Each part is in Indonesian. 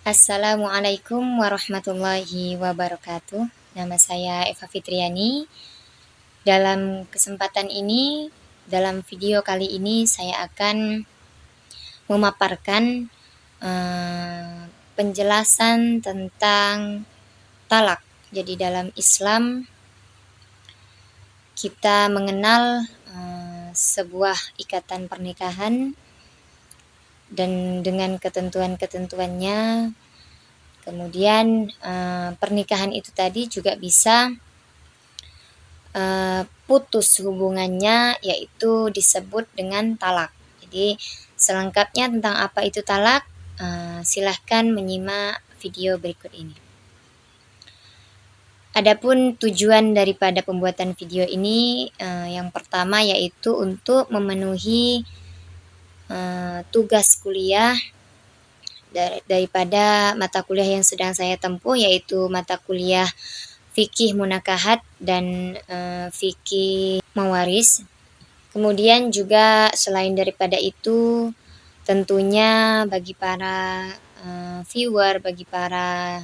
Assalamualaikum warahmatullahi wabarakatuh. Nama saya Eva Fitriani. Dalam kesempatan ini, dalam video kali ini saya akan memaparkan penjelasan tentang talak. Jadi dalam Islam kita mengenal sebuah ikatan pernikahan dan dengan ketentuan-ketentuannya. Kemudian pernikahan itu tadi juga bisa putus hubungannya, yaitu disebut dengan talak. Jadi selengkapnya tentang apa itu talak, silahkan menyimak video berikut ini. Adapun tujuan daripada pembuatan video ini, yang pertama yaitu untuk memenuhi tugas kuliah daripada mata kuliah yang sedang saya tempuh, yaitu mata kuliah fikih munakahat dan fikih mawaris. Kemudian juga selain daripada itu, tentunya bagi para viewer, bagi para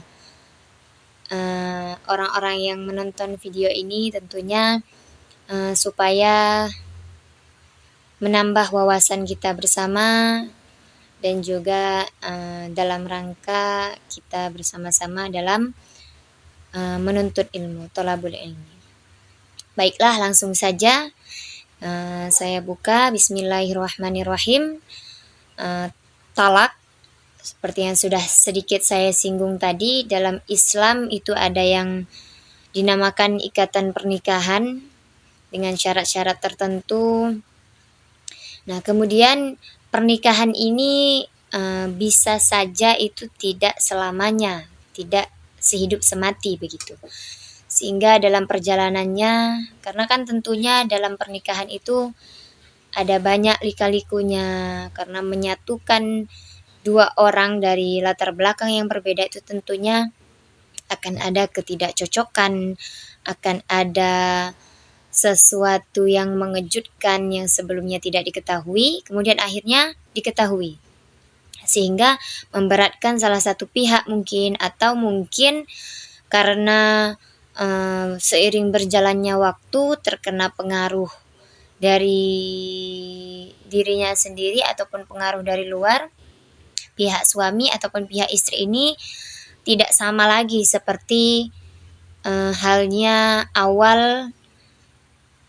orang-orang yang menonton video ini, tentunya supaya menambah wawasan kita bersama dan juga dalam rangka kita bersama-sama dalam menuntut ilmu, thalabul ilmi. Baiklah, langsung saja saya buka. Bismillahirrahmanirrahim. Talak, seperti yang sudah sedikit saya singgung tadi, dalam Islam itu ada yang dinamakan ikatan pernikahan dengan syarat-syarat tertentu. Nah, kemudian pernikahan ini bisa saja itu tidak selamanya, tidak sehidup semati begitu. Sehingga dalam perjalanannya, karena kan tentunya dalam pernikahan itu ada banyak lika-likunya, karena menyatukan dua orang dari latar belakang yang berbeda itu tentunya akan ada ketidakcocokan, akan ada sesuatu yang mengejutkan yang sebelumnya tidak diketahui, kemudian akhirnya diketahui. Sehingga memberatkan salah satu pihak mungkin, atau mungkin karena seiring berjalannya waktu terkena pengaruh dari dirinya sendiri ataupun pengaruh dari luar, pihak suami ataupun pihak istri ini tidak sama lagi seperti halnya awal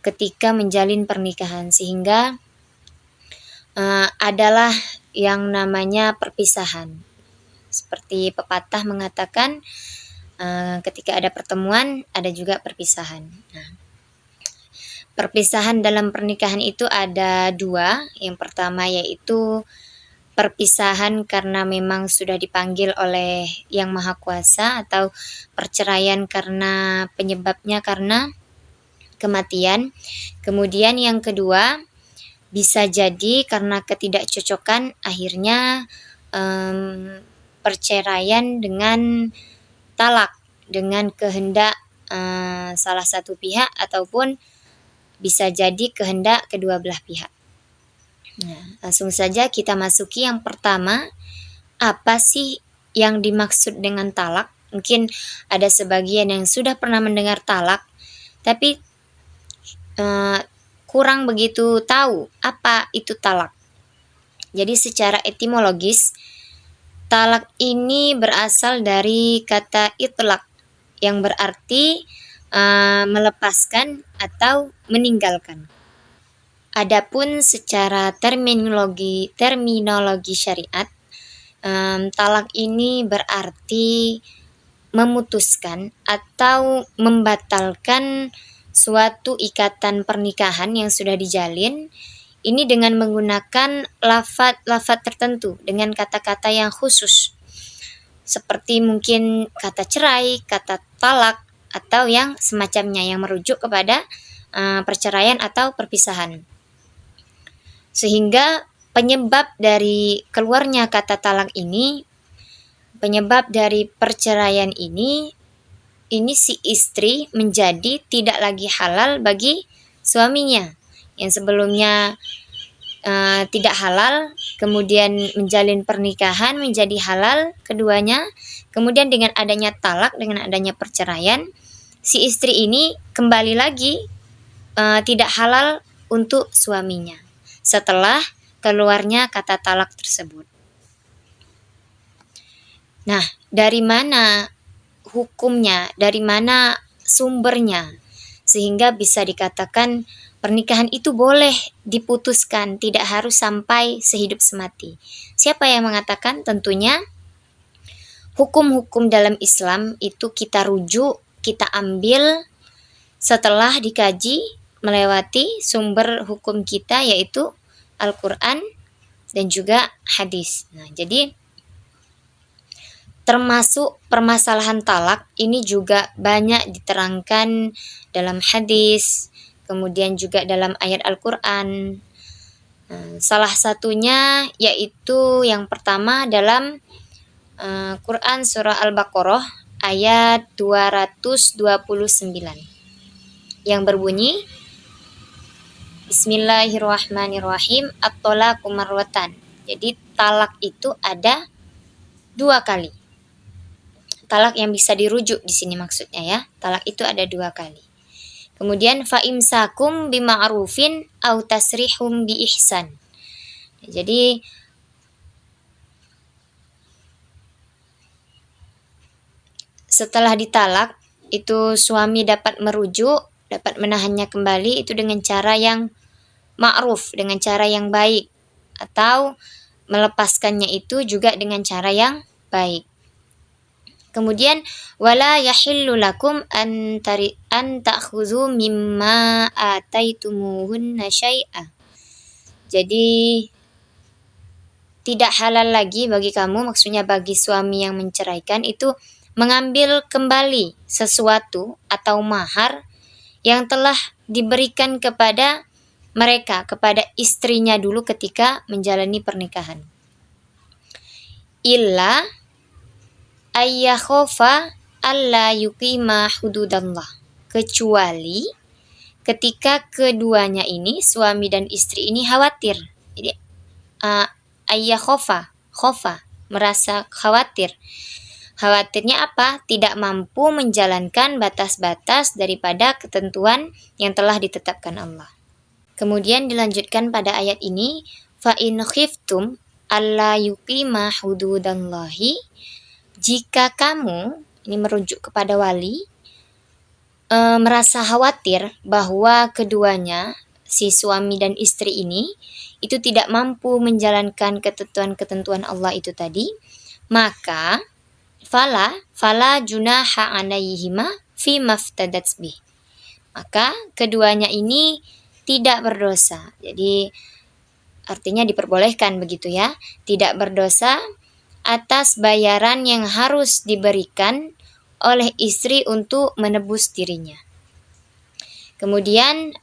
ketika menjalin pernikahan, sehingga adalah yang namanya perpisahan. Seperti pepatah mengatakan, ketika ada pertemuan, ada juga perpisahan. Nah, perpisahan dalam pernikahan itu ada dua. Yang pertama yaitu perpisahan karena memang sudah dipanggil oleh Yang Maha Kuasa, atau perceraian karena penyebabnya karena kematian. Kemudian yang kedua, bisa jadi karena ketidakcocokan, akhirnya perceraian dengan talak, dengan kehendak salah satu pihak ataupun bisa jadi kehendak kedua belah pihak. Nah, langsung saja kita masuki yang pertama. Apa sih yang dimaksud dengan talak? Mungkin ada sebagian yang sudah pernah mendengar talak, tapi kurang begitu tahu apa itu talak. Jadi secara etimologis, talak ini berasal dari kata itlaq yang berarti melepaskan atau meninggalkan. Adapun secara terminologi syariat, talak ini berarti memutuskan atau membatalkan suatu ikatan pernikahan yang sudah dijalin, ini dengan menggunakan lafaz tertentu, dengan kata-kata yang khusus, seperti mungkin kata cerai, kata talak, atau yang semacamnya yang merujuk kepada perceraian atau perpisahan. Sehingga penyebab dari keluarnya kata talak ini, penyebab dari perceraian ini si istri menjadi tidak lagi halal bagi suaminya yang sebelumnya tidak halal, kemudian menjalin pernikahan menjadi halal keduanya, kemudian dengan adanya talak, dengan adanya perceraian, si istri ini kembali lagi tidak halal untuk suaminya setelah keluarnya kata talak tersebut. Nah, dari mana hukumnya, dari mana sumbernya, sehingga bisa dikatakan pernikahan itu boleh diputuskan, tidak harus sampai sehidup semati. Siapa yang mengatakan? Tentunya hukum-hukum dalam Islam itu kita rujuk, kita ambil setelah dikaji melewati sumber hukum kita, yaitu Al-Quran dan juga hadis. Nah, jadi termasuk permasalahan talak ini juga banyak diterangkan dalam hadis, kemudian juga dalam ayat Al-Quran. Salah satunya yaitu yang pertama dalam Quran surah Al-Baqarah ayat 229 yang berbunyi, Bismillahirrahmanirrahim, at-talaqu marwatan. Jadi talak itu ada 2 kali. Talak yang bisa dirujuk di sini maksudnya ya. Talak itu ada 2 kali. Kemudian fa imsakum bima'rufin au tasrihum bi ihsan. Jadi setelah ditalak itu suami dapat merujuk, dapat menahannya kembali itu dengan cara yang ma'ruf, dengan cara yang baik, atau melepaskannya itu juga dengan cara yang baik. Kemudian wala yahillu lakum an ta'khudhu mimma ataitumuhunna syai'a. Jadi tidak halal lagi bagi kamu, maksudnya bagi suami yang menceraikan itu mengambil kembali sesuatu atau mahar yang telah diberikan kepada mereka, kepada istrinya dulu ketika menjalani pernikahan. Illa ayyakhofa alla yuqima hududallah, kecuali ketika keduanya ini, suami dan istri ini khawatir. Jadi ayyakhofa, merasa khawatir. Khawatirnya apa? Tidak mampu menjalankan batas-batas daripada ketentuan yang telah ditetapkan Allah. Kemudian dilanjutkan pada ayat ini, fa in khiftum alla yuqima hududallahi, jika kamu, ini merujuk kepada wali, merasa khawatir bahwa keduanya, si suami dan istri ini, itu tidak mampu menjalankan ketentuan-ketentuan Allah itu tadi, maka fala junaha alaihima fi maftadat bih. Maka keduanya ini tidak berdosa. Jadi artinya diperbolehkan begitu ya, tidak berdosa atas bayaran yang harus diberikan oleh istri untuk menebus dirinya. Kemudian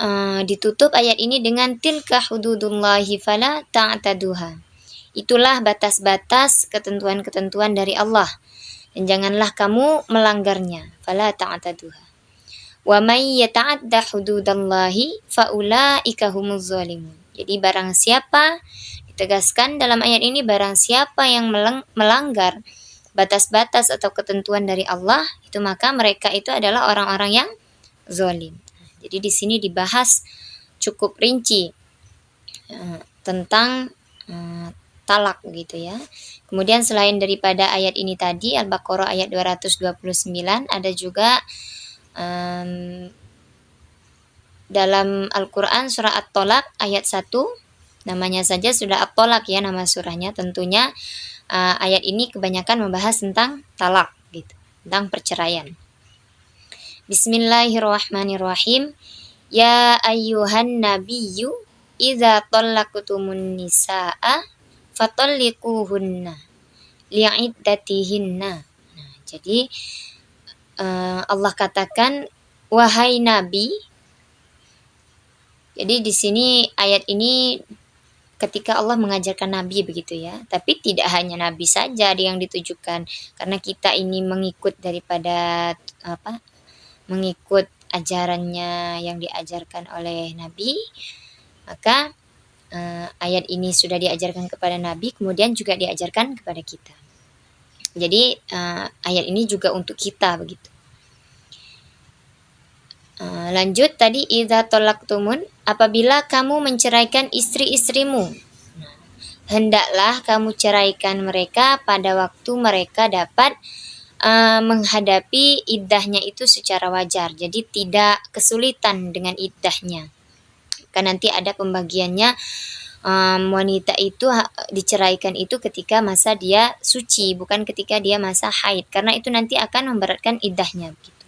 ditutup ayat ini dengan tilka hududullahi fala ta'taduha. Itulah batas-batas ketentuan-ketentuan dari Allah dan janganlah kamu melanggarnya. Fala ta'taduha. Wa may yata'adda hududallahi faulaika humuz zalimun. Jadi barang siapa, ditegaskan dalam ayat ini, barang siapa yang melanggar batas-batas atau ketentuan dari Allah, itu maka mereka itu adalah orang-orang yang zalim. Jadi di sini dibahas cukup rinci tentang talak gitu ya. Kemudian selain daripada ayat ini tadi, Al-Baqarah ayat 229, ada juga dalam Al-Quran surah At-Tolak ayat 1, namanya saja sudah At-Tolak ya nama surahnya. Tentunya ayat ini kebanyakan membahas tentang talak gitu, tentang perceraian. Bismillahirrahmanirrahim. Ya ayyuhan nabiyyu idza talaqtumun nisaa fatalliquhunna li'iddatihinna. Nah, jadi Allah katakan wahai nabi. Jadi di sini ayat ini ketika Allah mengajarkan nabi begitu ya. Tapi tidak hanya nabi saja yang ditujukan, karena kita ini mengikut daripada mengikut ajarannya yang diajarkan oleh nabi, maka ayat ini sudah diajarkan kepada Nabi, kemudian juga diajarkan kepada kita. Jadi ayat ini juga untuk kita begitu. Lanjut tadi, idza talaqtumun, apabila kamu menceraikan istri-istrimu, hendaklah kamu ceraikan mereka pada waktu mereka dapat menghadapi iddahnya itu secara wajar. Jadi tidak kesulitan dengan iddahnya. Kan nanti ada pembagiannya, wanita itu diceraikan itu ketika masa dia suci, bukan ketika dia masa haid, karena itu nanti akan memberatkan iddahnya begitu.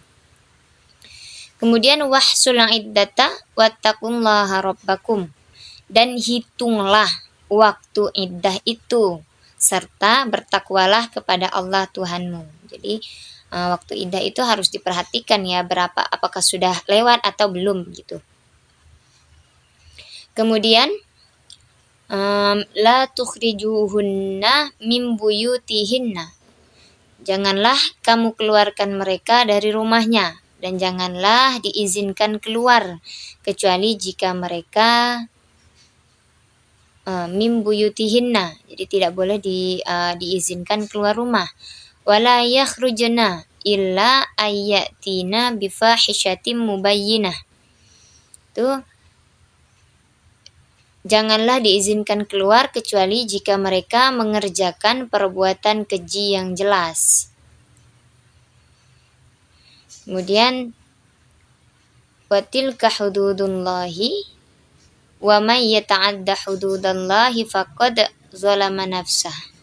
Kemudian wahsul iddata wattaqullaha rabbakum, dan hitunglah waktu iddah itu serta bertakwalah kepada Allah Tuhanmu. Jadi waktu iddah itu harus diperhatikan ya, berapa, apakah sudah lewat atau belum gitu. Kemudian la tukhrijuhunna min buyutihinna, janganlah kamu keluarkan mereka dari rumahnya, dan janganlah diizinkan keluar kecuali jika mereka min buyutihinna, jadi tidak boleh diizinkan keluar rumah. Wala yakhrujna illa ayatina bifahishatin mubayyinah. Tuh, janganlah diizinkan keluar kecuali jika mereka mengerjakan perbuatan keji yang jelas. Kemudian watilka hududullahi wa may yata'adda hududallahi faqad zalama nafsah.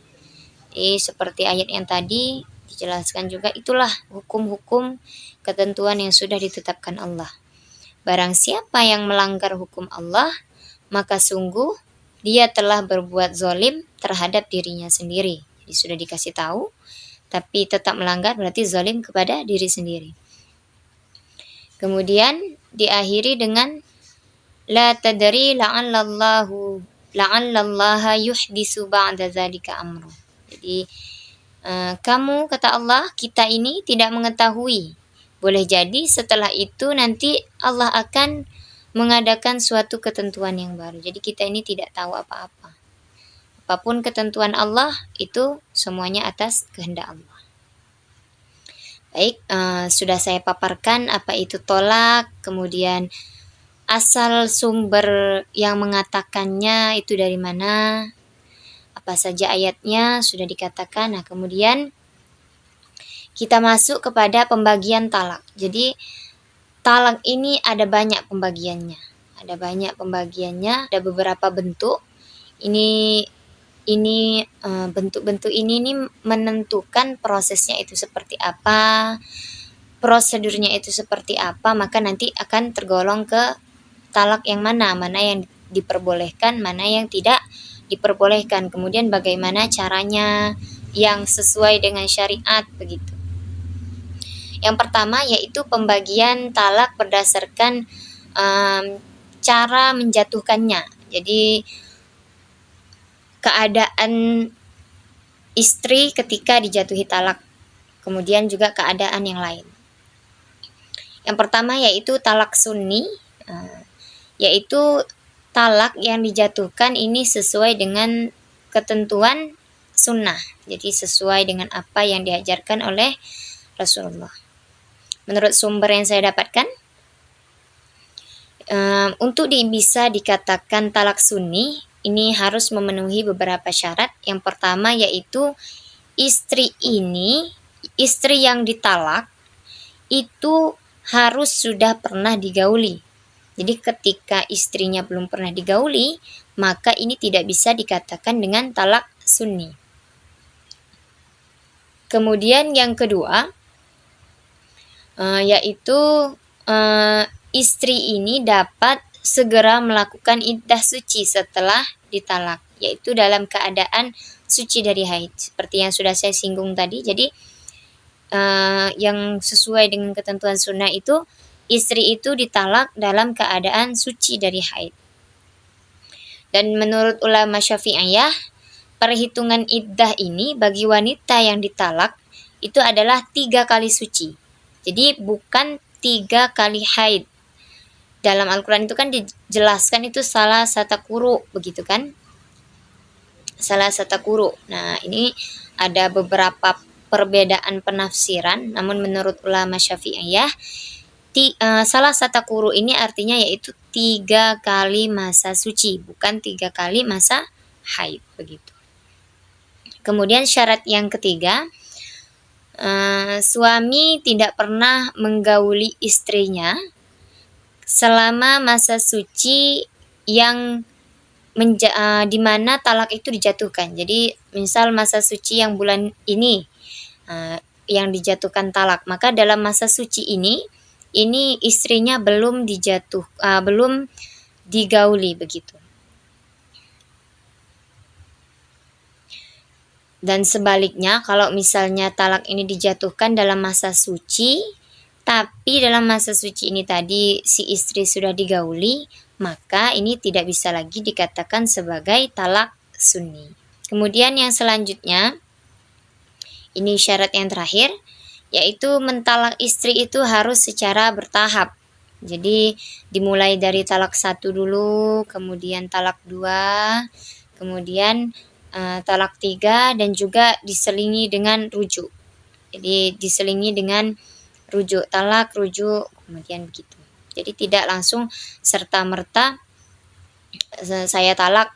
Seperti ayat yang tadi dijelaskan juga, itulah hukum-hukum ketentuan yang sudah ditetapkan Allah. Barang siapa yang melanggar hukum Allah, maka sungguh dia telah berbuat zalim terhadap dirinya sendiri. Jadi sudah dikasih tahu, tapi tetap melanggar, berarti zalim kepada diri sendiri. Kemudian diakhiri dengan la tadri la'allallaha yuhdisu ba'da dzalika amru. Jadi kamu, kata Allah, kita ini tidak mengetahui. Boleh jadi setelah itu nanti Allah akan mengadakan suatu ketentuan yang baru. Jadi kita ini tidak tahu apa-apa. Apapun ketentuan Allah itu semuanya atas kehendak Allah. Baik, sudah saya paparkan apa itu tolak, kemudian asal sumber yang mengatakannya itu dari mana, apa saja ayatnya sudah dikatakan. Nah, kemudian kita masuk kepada pembagian talak. Jadi talak ini ada banyak pembagiannya. Ada beberapa bentuk. Ini bentuk-bentuk ini nih menentukan prosesnya itu seperti apa, prosedurnya itu seperti apa, maka nanti akan tergolong ke talak yang mana yang diperbolehkan, mana yang tidak diperbolehkan, kemudian bagaimana caranya yang sesuai dengan syariat begitu. Yang pertama yaitu pembagian talak berdasarkan cara menjatuhkannya. Jadi keadaan istri ketika dijatuhi talak, kemudian juga keadaan yang lain. Yang pertama yaitu talak sunni, yaitu talak yang dijatuhkan ini sesuai dengan ketentuan sunnah, jadi sesuai dengan apa yang diajarkan oleh Rasulullah. Menurut sumber yang saya dapatkan, untuk bisa dikatakan talak sunni, ini harus memenuhi beberapa syarat. Yang pertama yaitu istri yang ditalak itu harus sudah pernah digauli. Jadi ketika istrinya belum pernah digauli, maka ini tidak bisa dikatakan dengan talak sunni. Kemudian yang kedua, yaitu istri ini dapat segera melakukan iddah suci setelah ditalak, yaitu dalam keadaan suci dari haid, seperti yang sudah saya singgung tadi. Jadi yang sesuai dengan ketentuan sunnah itu, istri itu ditalak dalam keadaan suci dari haid. Dan menurut ulama Syafi'iyah, perhitungan iddah ini bagi wanita yang ditalak itu adalah 3 kali suci. Jadi bukan 3 kali haid. dalam Al-Quran itu kan dijelaskan itu salah satu kuru, begitu kan? Salah satu kuru. Nah, ini ada beberapa perbedaan penafsiran, namun menurut ulama Syafi'iyah, salah satu kuru ini artinya yaitu 3 kali masa suci, bukan 3 kali masa haid, begitu. Kemudian syarat yang ketiga, suami tidak pernah menggauli istrinya selama masa suci yang di mana talak itu dijatuhkan. Jadi misal masa suci yang bulan ini yang dijatuhkan talak, maka dalam masa suci ini istrinya belum digauli, begitu. Dan sebaliknya, kalau misalnya talak ini dijatuhkan dalam masa suci, tapi dalam masa suci ini tadi si istri sudah digauli, maka ini tidak bisa lagi dikatakan sebagai talak sunni. Kemudian yang selanjutnya, ini syarat yang terakhir, yaitu mentalak istri itu harus secara bertahap. Jadi dimulai dari talak 1 dulu, kemudian talak 2, kemudian talak 3, dan juga diselingi dengan rujuk. Jadi diselingi dengan rujuk, talak, rujuk, kemudian begitu. Jadi tidak langsung serta-merta saya talak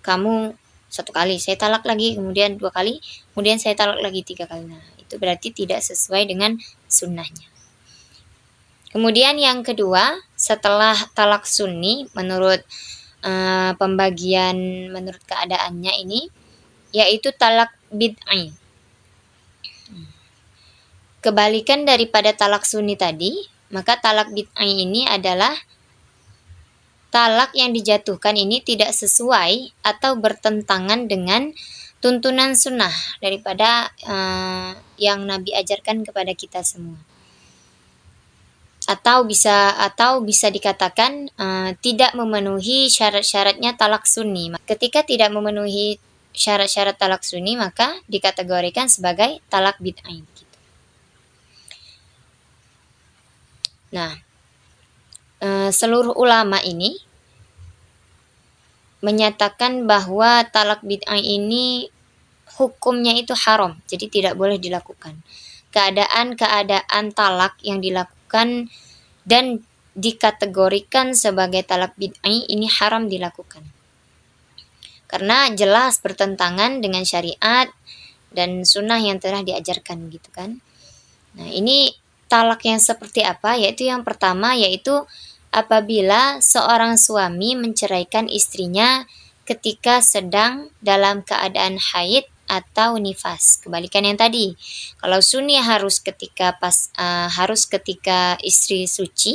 kamu 1 kali, saya talak lagi, kemudian 2 kali, kemudian saya talak lagi 3 kali. Nah, itu berarti tidak sesuai dengan sunnahnya. Kemudian yang kedua, setelah talak sunni menurut pembagian menurut keadaannya ini, yaitu talak bid'ah. Kebalikan daripada talak sunni tadi, maka talak bid'ah ini adalah talak yang dijatuhkan ini tidak sesuai atau bertentangan dengan tuntunan sunnah daripada yang Nabi ajarkan kepada kita semua. Atau bisa dikatakan tidak memenuhi syarat-syaratnya talak sunni. Ketika tidak memenuhi syarat-syarat talak sunni, maka dikategorikan sebagai talak bid'ah. Nah, seluruh ulama ini menyatakan bahwa talak bid'ah ini hukumnya itu haram, jadi tidak boleh dilakukan. Keadaan-keadaan talak yang dilakukan dan dikategorikan sebagai talak bid'ah ini haram dilakukan. Karena jelas bertentangan dengan syariat dan sunnah yang telah diajarkan, gitu kan. Nah, ini talak yang seperti apa? Yaitu yang pertama, yaitu apabila seorang suami menceraikan istrinya ketika sedang dalam keadaan haid atau nifas. Kebalikan yang tadi. Kalau sunni harus ketika istri suci.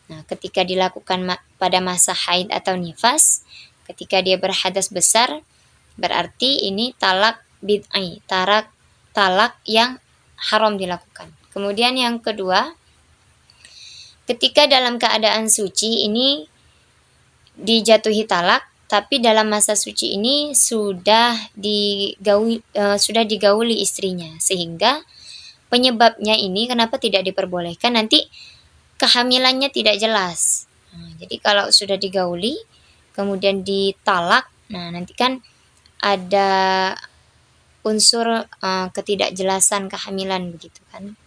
Nah, ketika dilakukan pada masa haid atau nifas, ketika dia berhadas besar, berarti ini talak bid'ah, talak yang haram dilakukan. Kemudian yang kedua, ketika dalam keadaan suci ini dijatuhi talak, tapi dalam masa suci ini sudah digauli istrinya, sehingga penyebabnya ini kenapa tidak diperbolehkan, nanti kehamilannya tidak jelas. Nah, jadi kalau sudah digauli kemudian ditalak, nah nanti kan ada unsur ketidakjelasan kehamilan, begitu kan.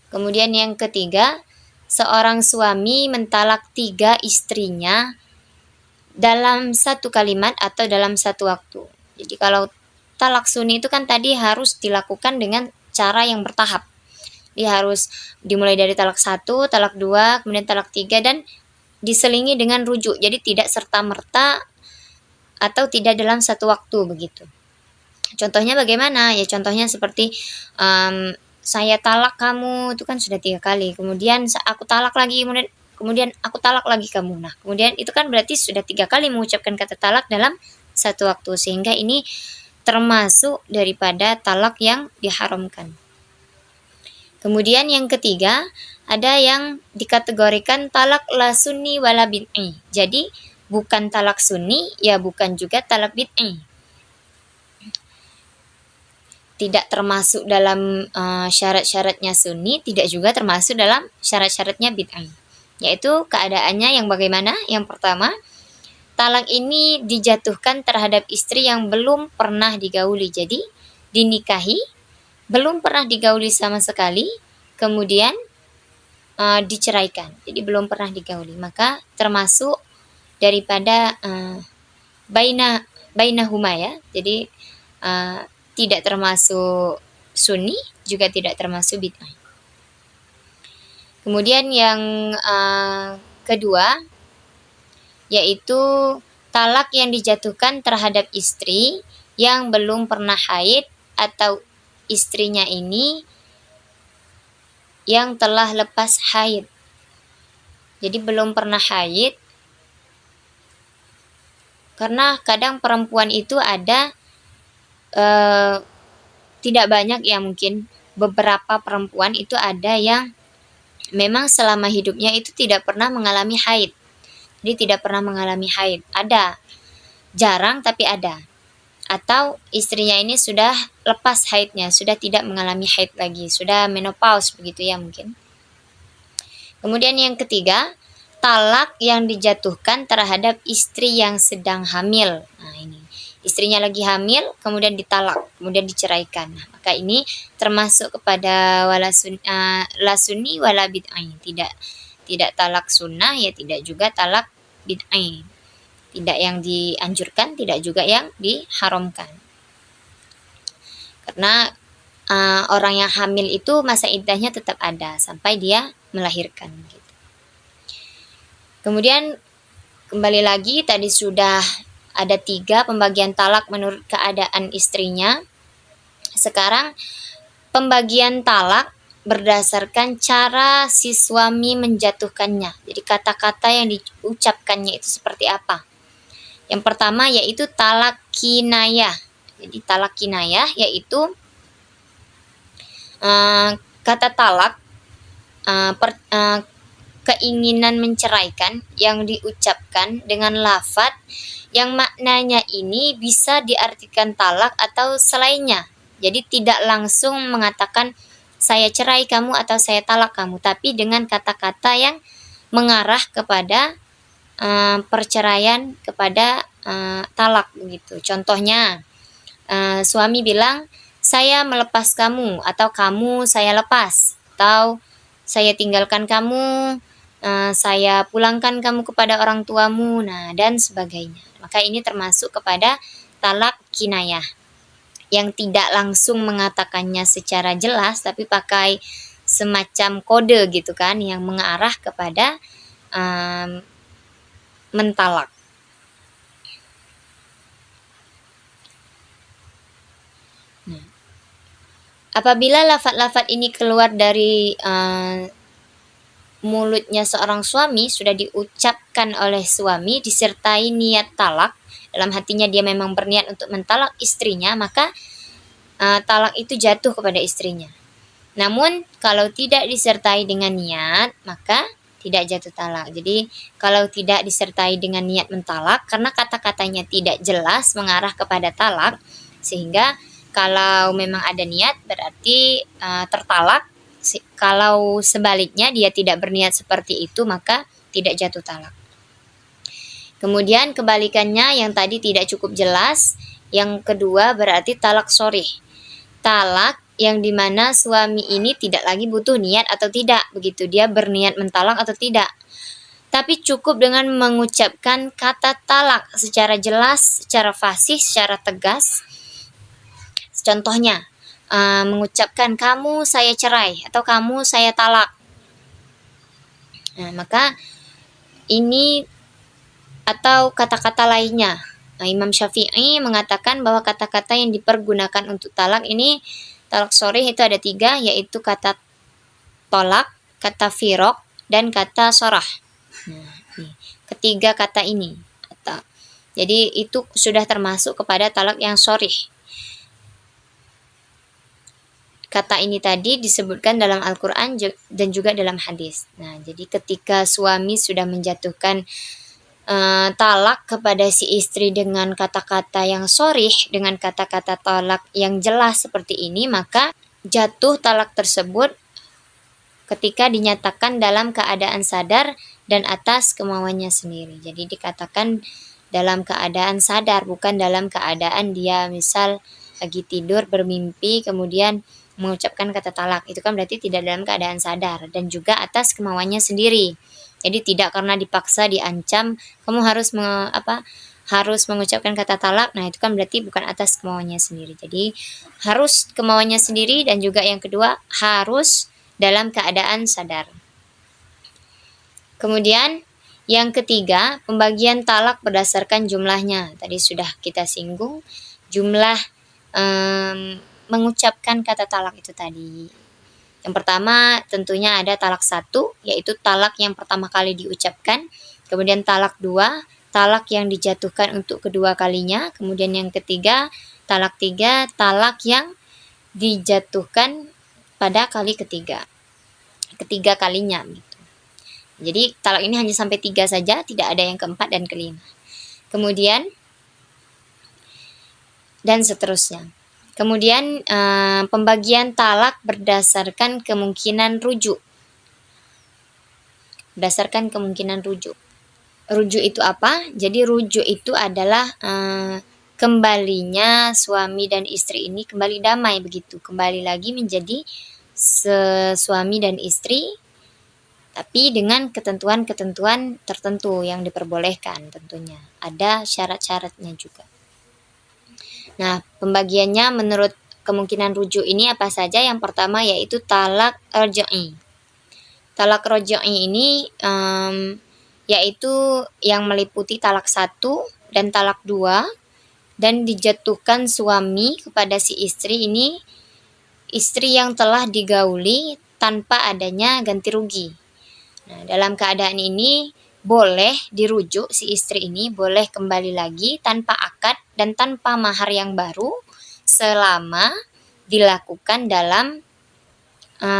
Kemudian yang ketiga, seorang suami mentalak 3 istrinya dalam satu kalimat atau dalam satu waktu. Jadi kalau talak sunni itu kan tadi harus dilakukan dengan cara yang bertahap. Dia harus dimulai dari talak 1, talak 2, kemudian talak 3, dan diselingi dengan rujuk. Jadi tidak serta-merta atau tidak dalam satu waktu, begitu. Contohnya bagaimana? Ya contohnya seperti saya talak kamu, itu kan sudah 3 kali. Kemudian aku talak lagi, kemudian aku talak lagi kamu. Nah, kemudian itu kan berarti sudah 3 kali mengucapkan kata talak dalam satu waktu. Sehingga ini termasuk daripada talak yang diharamkan. Kemudian yang ketiga, ada yang dikategorikan talak la sunni wala bid'ah. Jadi bukan talak sunni, ya bukan juga talak bid'ah. Tidak termasuk dalam syarat-syaratnya sunni, tidak juga termasuk dalam syarat-syaratnya bid'ah. Yaitu keadaannya yang bagaimana? Yang pertama, talak ini dijatuhkan terhadap istri yang belum pernah digauli. Jadi dinikahi, belum pernah digauli sama sekali, kemudian diceraikan. Jadi belum pernah digauli. Maka termasuk daripada bainahuma ya. Jadi tidak termasuk sunni, juga tidak termasuk bid'ah. Kemudian yang kedua, yaitu talak yang dijatuhkan terhadap istri yang belum pernah haid atau istrinya ini yang telah lepas haid. Jadi belum pernah haid, karena kadang perempuan itu ada tidak banyak ya, mungkin beberapa perempuan itu ada yang memang selama hidupnya itu tidak pernah mengalami haid. Jadi tidak pernah mengalami haid. Ada, jarang tapi ada. Atau istrinya ini sudah lepas haidnya, sudah tidak mengalami haid lagi, sudah menopause begitu ya mungkin. Kemudian yang ketiga, talak yang dijatuhkan terhadap istri yang sedang hamil. Nah ini, istrinya lagi hamil, kemudian ditalak, kemudian diceraikan. Nah, maka ini termasuk kepada la sunni wala bid'ah. Tidak talak sunnah, ya tidak juga talak bid'ah. Tidak yang dianjurkan, tidak juga yang diharamkan. Karena orang yang hamil itu masa iddahnya tetap ada sampai dia melahirkan. Gitu. Kemudian kembali lagi, tadi sudah ada 3 pembagian talak menurut keadaan istrinya. Sekarang pembagian talak berdasarkan cara si suami menjatuhkannya. Jadi kata-kata yang diucapkannya itu seperti apa. Yang pertama yaitu talak kinayah. Jadi talak kinayah yaitu kata talak keinginan menceraikan yang diucapkan dengan lafaz yang maknanya ini bisa diartikan talak atau selainnya. Jadi tidak langsung mengatakan saya cerai kamu atau saya talak kamu, tapi dengan kata-kata yang mengarah kepada perceraian, kepada talak begitu. Contohnya, suami bilang saya melepas kamu, atau kamu saya lepas, atau saya tinggalkan kamu, saya pulangkan kamu kepada orang tuamu, nah dan sebagainya. Maka ini termasuk kepada talak kinayah yang tidak langsung mengatakannya secara jelas, tapi pakai semacam kode gitu kan, yang mengarah kepada mentalak. Nah, apabila lafaz-lafaz ini keluar dari mulutnya seorang suami, sudah diucapkan oleh suami disertai niat talak, dalam hatinya dia memang berniat untuk mentalak istrinya, maka talak itu jatuh kepada istrinya. Namun kalau tidak disertai dengan niat, maka tidak jatuh talak. Jadi kalau tidak disertai dengan niat mentalak, karena kata-katanya tidak jelas mengarah kepada talak, sehingga kalau memang ada niat berarti tertalak. Kalau sebaliknya dia tidak berniat seperti itu, maka tidak jatuh talak. Kemudian kebalikannya yang tadi tidak cukup jelas, yang kedua berarti talak sharih. Talak yang dimana suami ini tidak lagi butuh niat atau tidak, begitu dia berniat mentalak atau tidak, tapi cukup dengan mengucapkan kata talak secara jelas, secara fasih, secara tegas. Contohnya, mengucapkan kamu saya cerai atau kamu saya talak. Nah, maka ini atau kata-kata lainnya. Imam Syafi'i mengatakan bahwa kata-kata yang dipergunakan untuk talak ini, talak sharih itu ada 3, yaitu kata tolak, kata firok, dan kata sorah. Nah, ketiga kata ini. Jadi itu sudah termasuk kepada talak yang sharih. Kata ini tadi disebutkan dalam Al-Quran dan juga dalam hadis. Nah, jadi ketika suami sudah menjatuhkan talak kepada si istri dengan kata-kata yang sharih, dengan kata-kata talak yang jelas seperti ini, maka jatuh talak tersebut ketika dinyatakan dalam keadaan sadar dan atas kemauannya sendiri. Jadi dikatakan dalam keadaan sadar, bukan dalam keadaan dia misal lagi tidur bermimpi kemudian mengucapkan kata talak. Itu kan berarti tidak dalam keadaan sadar dan juga atas kemauannya sendiri. Jadi tidak karena dipaksa, diancam, kamu harus mengucapkan kata talak. Nah, itu kan berarti bukan atas kemauannya sendiri. Jadi harus kemauannya sendiri, dan juga yang kedua harus dalam keadaan sadar. Kemudian yang ketiga, pembagian talak berdasarkan jumlahnya. Tadi sudah kita singgung jumlah mengucapkan kata talak itu tadi. Yang pertama tentunya ada talak 1, yaitu talak yang pertama kali diucapkan. Kemudian talak 2, talak yang dijatuhkan untuk kedua kalinya. Kemudian yang ketiga, talak 3, talak yang dijatuhkan pada kali ketiga kalinya gitu. Jadi talak ini hanya sampai 3 saja, tidak ada yang keempat dan kelima. Kemudian dan seterusnya. Kemudian pembagian talak berdasarkan kemungkinan rujuk. Berdasarkan kemungkinan rujuk. Rujuk itu apa? Jadi rujuk itu adalah kembalinya suami dan istri ini kembali damai begitu. Kembali lagi menjadi suami dan istri, tapi dengan ketentuan-ketentuan tertentu yang diperbolehkan tentunya. Ada syarat-syaratnya juga. Nah, pembagiannya menurut kemungkinan rujuk ini apa saja? Yang pertama yaitu talak roj'i. Talak roj'i ini yaitu yang meliputi talak 1 dan talak 2, dan dijatuhkan suami kepada si istri ini, istri yang telah digauli tanpa adanya ganti rugi. Nah, dalam keadaan ini boleh dirujuk, si istri ini boleh kembali lagi tanpa akad dan tanpa mahar yang baru selama dilakukan dalam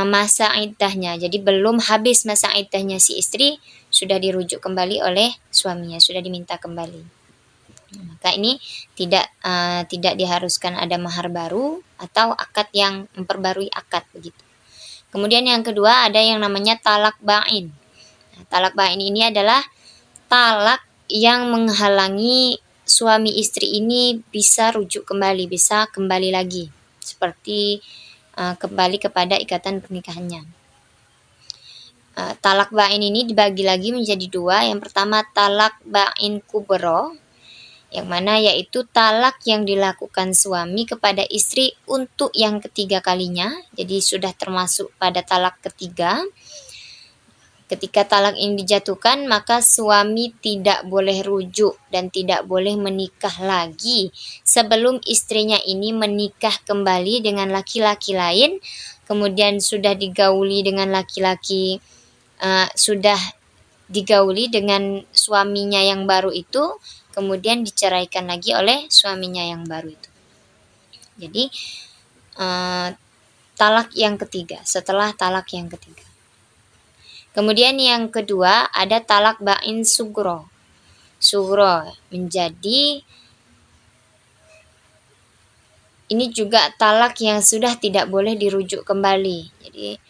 masa iddahnya. Jadi belum habis masa iddahnya si istri sudah dirujuk kembali oleh suaminya, sudah diminta kembali. Maka ini tidak diharuskan ada mahar baru atau akad yang memperbarui akad begitu. Kemudian yang kedua ada yang namanya talak ba'in. Nah, talak ba'in ini adalah talak yang menghalangi suami istri ini bisa rujuk kembali, bisa kembali lagi seperti kembali kepada ikatan pernikahannya. Talak ba'in ini dibagi lagi menjadi 2. Yang pertama talak ba'in kubro, yang mana yaitu talak yang dilakukan suami kepada istri untuk yang ketiga kalinya. Jadi sudah termasuk pada talak ketiga. Ketika talak ini dijatuhkan, maka suami tidak boleh rujuk dan tidak boleh menikah lagi sebelum istrinya ini menikah kembali dengan laki-laki lain, kemudian sudah digauli dengan laki-laki, sudah digauli dengan suaminya yang baru itu, kemudian diceraikan lagi oleh suaminya yang baru itu. Jadi talak yang ketiga, setelah talak yang ketiga. Kemudian yang kedua ada talak ba'in sugro. Sugro menjadi ini juga talak yang sudah tidak boleh dirujuk kembali. Jadi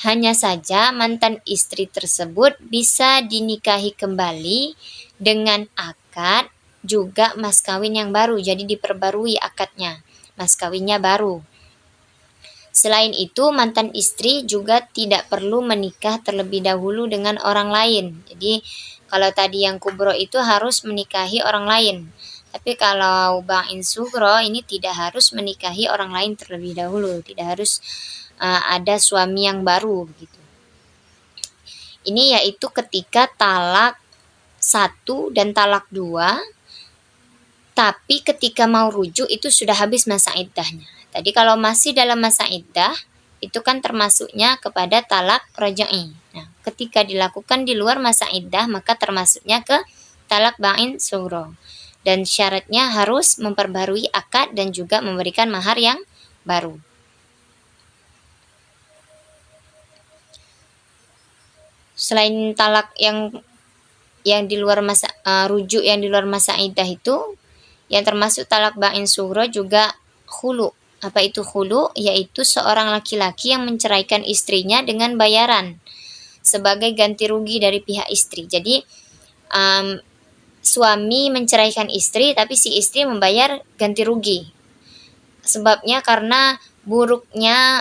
hanya saja mantan istri tersebut bisa dinikahi kembali dengan akad juga mas kawin yang baru. Jadi diperbarui akadnya, mas kawinnya baru. Selain itu, mantan istri juga tidak perlu menikah terlebih dahulu dengan orang lain. Jadi kalau tadi yang kubro itu harus menikahi orang lain. Tapi kalau ba'in sugro ini tidak harus menikahi orang lain terlebih dahulu. Tidak harus ada suami yang baru begitu. Ini yaitu ketika talak 1 dan talak 2, tapi ketika mau rujuk itu sudah habis masa iddahnya. Tadi kalau masih dalam masa iddah, itu kan termasuknya kepada talak roj'i. Nah, ketika dilakukan di luar masa iddah, maka termasuknya ke talak ba'in sugro. Dan syaratnya harus memperbarui akad dan juga memberikan mahar yang baru. Selain talak yang di luar masa rujuk yang di luar masa iddah itu, yang termasuk talak ba'in sugro juga khulu. Apa itu khulu? Yaitu seorang laki-laki yang menceraikan istrinya dengan bayaran sebagai ganti rugi dari pihak istri. Jadi suami menceraikan istri tapi si istri membayar ganti rugi. Sebabnya karena buruknya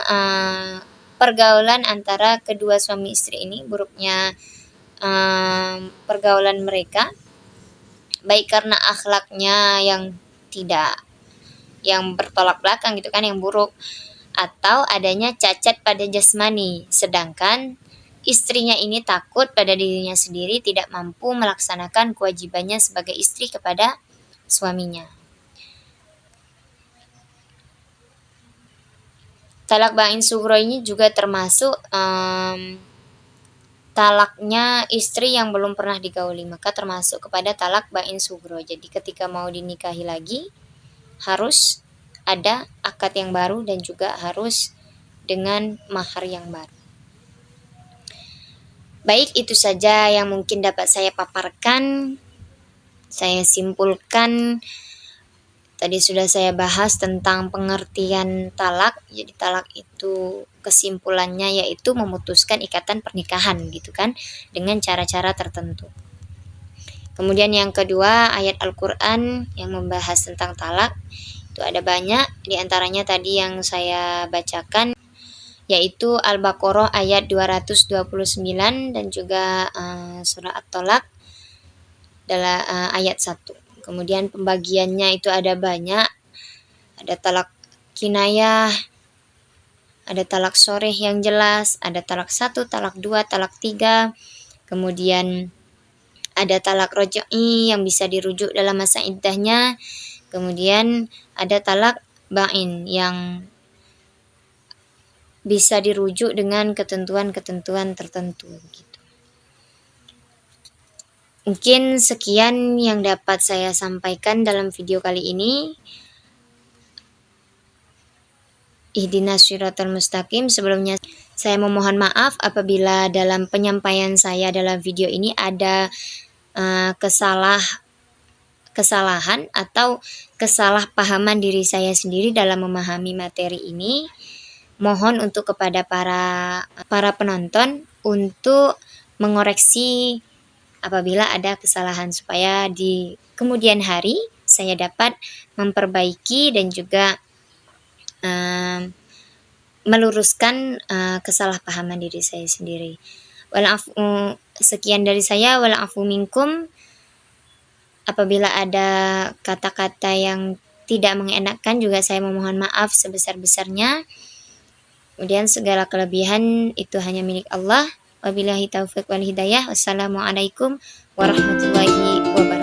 pergaulan antara kedua suami istri ini, buruknya pergaulan mereka, baik karena akhlaknya yang bertolak belakang gitu kan, yang buruk, atau adanya cacat pada jasmani, sedangkan istrinya ini takut pada dirinya sendiri tidak mampu melaksanakan kewajibannya sebagai istri kepada suaminya. Talak bain sugro ini juga termasuk talaknya istri yang belum pernah digauli, maka termasuk kepada talak bain sugro. Jadi ketika mau dinikahi lagi harus ada akad yang baru dan juga harus dengan mahar yang baru. Baik, itu saja yang mungkin dapat saya paparkan. Saya simpulkan, tadi sudah saya bahas tentang pengertian talak. Jadi talak itu kesimpulannya yaitu memutuskan ikatan pernikahan gitu kan, dengan cara-cara tertentu. Kemudian yang kedua, ayat Al-Quran yang membahas tentang talak itu ada banyak, di antaranya tadi yang saya bacakan yaitu Al-Baqarah ayat 229 dan juga surah At-Tolak dalam ayat 1. Kemudian pembagiannya itu ada banyak, ada talak kinayah, ada talak soreh yang jelas, ada talak 1, talak 2, talak 3, kemudian ada talak roj'i yang bisa dirujuk dalam masa iddahnya, kemudian ada talak bain yang bisa dirujuk dengan ketentuan-ketentuan tertentu gitu. Mungkin sekian yang dapat saya sampaikan dalam video kali ini. Ihdinas syiratal mustaqim. Sebelumnya saya memohon maaf apabila dalam penyampaian saya dalam video ini ada kesalahan atau kesalahpahaman diri saya sendiri dalam memahami materi ini. Mohon untuk kepada para penonton untuk mengoreksi apabila ada kesalahan supaya di kemudian hari saya dapat memperbaiki dan juga meluruskan kesalahpahaman diri saya sendiri. Sekian dari saya, walafu minkum. Apabila ada kata-kata yang tidak mengenakan juga saya memohon maaf sebesar-besarnya. Kemudian segala kelebihan itu hanya milik Allah. Wabillahi taufiq wal hidayah. Wassalamualaikum warahmatullahi wabarakatuh.